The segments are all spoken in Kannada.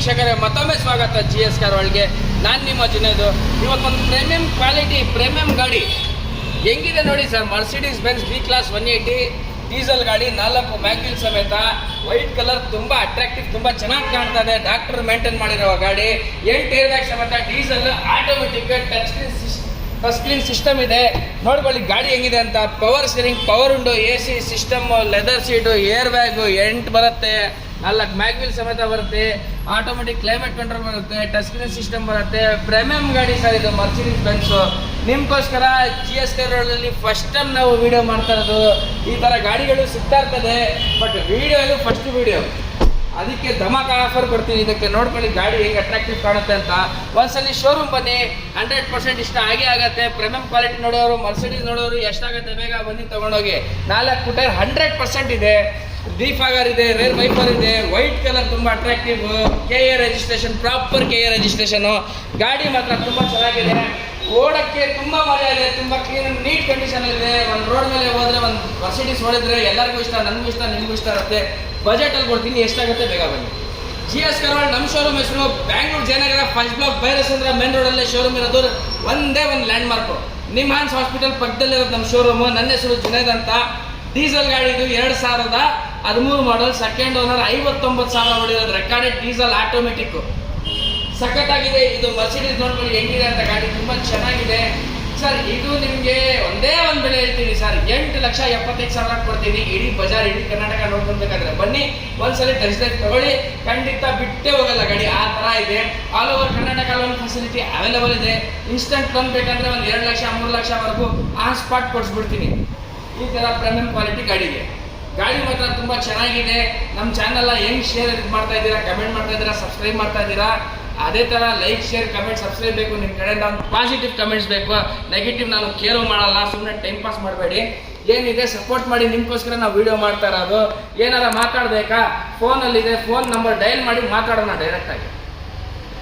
ವೀಕ್ಷಕರೇ, ಮತ್ತೊಮ್ಮೆ ಸ್ವಾಗತ GS ಕಾರ್ ಒಳಗೆ. ನಾನು ನಿಮ್ಮ ಜುನೇದು. ಇವತ್ತೊಂದು ಪ್ರೀಮಿಯಂ ಕ್ವಾಲಿಟಿ ಪ್ರೀಮಿಯಂ ಗಾಡಿ ಹೆಂಗಿದೆ ನೋಡಿ sir. Mercedes Benz B class 180 diesel ಗಾಡಿ, 4 ಮ್ಯಾಗ್ವಿಲ್ ಸಮೇತ, ವೈಟ್ ಕಲರ್, ತುಂಬಾ ಅಟ್ರಾಕ್ಟಿವ್, ತುಂಬಾ ಚೆನ್ನಾಗಿ ಕಾಣ್ತಾ ಇದೆ. ಡಾಕ್ಟರ್ ಮೇಂಟೈನ್ ಮಾಡಿರೋ ಗಾಡಿ, 8 ಏರ್ ಬ್ಯಾಗ್ ಸಮೇತ, diesel, automatic, touch screen system ಇದೆ. ನೋಡ್ಕೊಳ್ಳಿ ಗಾಡಿ ಹೆಂಗಿದೆ ಅಂತ. Power steering, power window, AC system, leather seat, air bag 8 ಬರುತ್ತೆ, 4 ಮ್ಯಾಗ್ವಿಲ್ ಸಮೇತ ಬರುತ್ತೆ, ಆಟೋಮೆಟಿಕ್ ಕ್ಲೈಮೇಟ್ ಕಂಟ್ರೋಲ್ ಬರುತ್ತೆ, ಟಚ್ ಸ್ಕ್ರೀನ್ ಸಿಸ್ಟಮ್ ಬರುತ್ತೆ. ಪ್ರೀಮಿಯಂ ಗಾಡಿ ಸರ್ ಇದು ಮರ್ಸಿಡೀಸ್ ಬೆನ್ಸು. ನಿಮಗೋಸ್ಕರ GS ಕಾರಲ್ಲಿ ಫಸ್ಟ್ ಟೈಮ್ ನಾವು ವಿಡಿಯೋ ಮಾಡ್ತಾ ಇರೋದು. ಈ ಥರ ಗಾಡಿಗಳು ಸಿಗ್ತಾ ಇರ್ತದೆ, ಬಟ್ ವಿಡಿಯೋ ಇದು ಫಸ್ಟ್ ವಿಡಿಯೋ, ಅದಕ್ಕೆ ಧಮಾಕ ಆಫರ್ ಕೊಡ್ತೀನಿ. ಇದಕ್ಕೆ ನೋಡ್ಕೊಳ್ಳಿ ಗಾಡಿ ಹೇಗೆ ಅಟ್ರಾಕ್ಟಿವ್ ಕಾಣುತ್ತೆ ಅಂತ. ಒಂದ್ಸಲಿ ಶೋರೂಮ್ ಬನ್ನಿ, 100% ಇಷ್ಟ ಆಗೇ ಆಗುತ್ತೆ. ಪ್ರೀಮಿಯಂ ಕ್ವಾಲಿಟಿ ನೋಡೋರು, ಮರ್ಸಿಡೀಸ್ ನೋಡೋರು ಎಷ್ಟಾಗುತ್ತೆ ಬೇಗ ಬನ್ನಿ ತಗೊಂಡೋಗಿ. 4 ಫುಟರ್ 100% ಇದೆ. ಡೀಫಾಗರ್ ಇದೆ, ರೇರ್ ವೈಪರ್ ಇದೆ, ವೈಟ್ ಕಲರ್ ತುಂಬ attractive, KA registration, proper KA registration. ಗಾಡಿ ಮಾತ್ರ ತುಂಬ ಚೆನ್ನಾಗಿದೆ, ಓಡಕ್ಕೆ ತುಂಬ ಮಜಾ ಇದೆ, ತುಂಬ ಕ್ಲೀನ್ ನೀಟ್ ಕಂಡೀಷನ್ ಇದೆ. ಒಂದು ರೋಡ್ ಮೇಲೆ ಹೋದರೆ ಒಂದು ಮರ್ಸಿಡೀಸ್ ಓಡಿದ್ರೆ ಎಲ್ಲರಿಗೂ ಇಷ್ಟ, ನನಗೂ ಇಷ್ಟ, ನಿಮಗೂ ಇಷ್ಟ ಇರುತ್ತೆ. ಬಜೆಟಲ್ಲಿ ಕೊಡ್ತೀನಿ, ಎಷ್ಟಾಗುತ್ತೆ ಬೇಗ ಬನ್ನಿ. GS ಕಾರ್ ನಮ್ಮ ಶೋರೂಮ್ ಹೆಸರು Bangalore Jayanagar first block, Bhairasandra main ರೋಡಲ್ಲೇ ಶೋರೂಮ್ ಇರೋದು. ಒಂದೇ ಒಂದು ಲ್ಯಾಂಡ್ ಮಾರ್ಕು, ನಿಮ್ಹಾನ್ಸ್ ಹಾಸ್ಪಿಟಲ್ ಪಕ್ಕದಲ್ಲಿರೋದು ನಮ್ಮ ಶೋರೂಮು. ನನ್ನ ಹೆಸರು ಜುನೇದ್ ಅಂತ. ಡೀಸೆಲ್ ಗಾಡಿ ಇದು 2013 ಮಾಡಲ್, ಸೆಕೆಂಡ್ ಓನರ್, 59,000 ಹೊಡಿರೋದು. ರೆಕಾರ್ಡೆಡ್ ಡೀಸೆಲ್, ಆಟೋಮೆಟಿಕ್, ಸಖತ್ತಾಗಿದೆ. ಇದು ಮರ್ಸಿಡೀಸ್ ನೋಡ್ಕೊಳ್ಳಿ ಹೆಂಗಿದೆ ಅಂತ. ಗಾಡಿ ತುಂಬ ಚೆನ್ನಾಗಿದೆ ಸರ್. ಇದು ನಿಮಗೆ ಒಂದೇ ಒಂದು ಬೆಲೆ ಹೇಳ್ತೀನಿ ಸರ್, 8,75,000 ಕೊಡ್ತೀನಿ. ಇಡೀ ಬಜಾರ್, ಇಡೀ ಕರ್ನಾಟಕ ನೋಡ್ಕೊಳ್ಬೇಕಾದ್ರೆ ಬನ್ನಿ, ಒಂದ್ಸಲಿ ಟೆಸ್ಟ್ ಡ್ರೈವ್ ತಗೊಳ್ಳಿ, ಖಂಡಿತ ಬಿಟ್ಟೇ ಹೋಗಲ್ಲ ಗಾಡಿ. ಆ ಥರ ಇದೆ. All over Karnataka loan facility available ಇದೆ. ಇನ್ಸ್ಟೆಂಟ್ ಲೋನ್ ಬೇಕಂದ್ರೆ ಒಂದು 2 ಲಕ್ಷ 3 ಲಕ್ಷವರೆಗೂ ಆನ್ ಸ್ಪಾಟ್ ಕೊಡಿಸ್ಬಿಡ್ತೀನಿ. ಈ ಥರ ಪ್ರೀಮಿಯಂ ಕ್ವಾಲಿಟಿ ಗಾಡಿ ಇದೆ. ಗಾಡಿ ಮಾತ್ರ ತುಂಬ ಚೆನ್ನಾಗಿದೆ. ನಮ್ಮ ಚಾನಲ್ನ ಹೆಂಗೆ ಶೇರ್ ಮಾಡ್ತಾ ಇದ್ದೀರಾ, ಕಮೆಂಟ್ ಮಾಡ್ತಾ ಇದ್ದೀರಾ, ಸಬ್ಸ್ಕ್ರೈಬ್ ಮಾಡ್ತಾ ಇದ್ದೀರಾ. ಅದೇ ಥರ ಲೈಕ್, ಶೇರ್, ಕಮೆಂಟ್, ಸಬ್ಸ್ಕ್ರೈಬ್ ಬೇಕು ನಿಮ್ಮ ಕಡೆಯಿಂದ. ಒಂದು ಪಾಸಿಟಿವ್ ಕಮೆಂಟ್ಸ್ ಬೇಕು, ನೆಗೆಟಿವ್ ನಾನು ಕೇರೋ ಮಾಡಲ್ಲ. ಸುಮ್ಮನೆ ಟೈಮ್ ಪಾಸ್ ಮಾಡಬೇಡಿ. ಏನಿದೆ ಸಪೋರ್ಟ್ ಮಾಡಿ, ನಿಮಗೋಸ್ಕರ ನಾವು ವೀಡಿಯೋ ಮಾಡ್ತಾ ಇರೋದು. ಏನಾರ ಮಾತಾಡಬೇಕಾ, ಫೋನಲ್ಲಿದೆ, ಫೋನ್ ನಂಬರ್ ಡಯಲ್ ಮಾಡಿ ಮಾತಾಡೋಣ ಡೈರೆಕ್ಟಾಗಿ.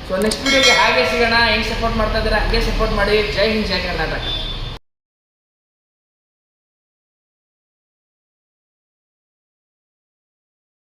ಸೊ ನೆಕ್ಸ್ಟ್ ವೀಡಿಯೋಗೆ ಹಾಗೆ ಸಿಗೋಣ. ಹೆಂಗೆ ಸಪೋರ್ಟ್ ಮಾಡ್ತಾ ಇದ್ದೀರಾ ಹಾಗೆ ಸಪೋರ್ಟ್ ಮಾಡಿ. ಜೈ ಹಿಂದ್, ಜೈ ಕರ್ನಾಟಕ.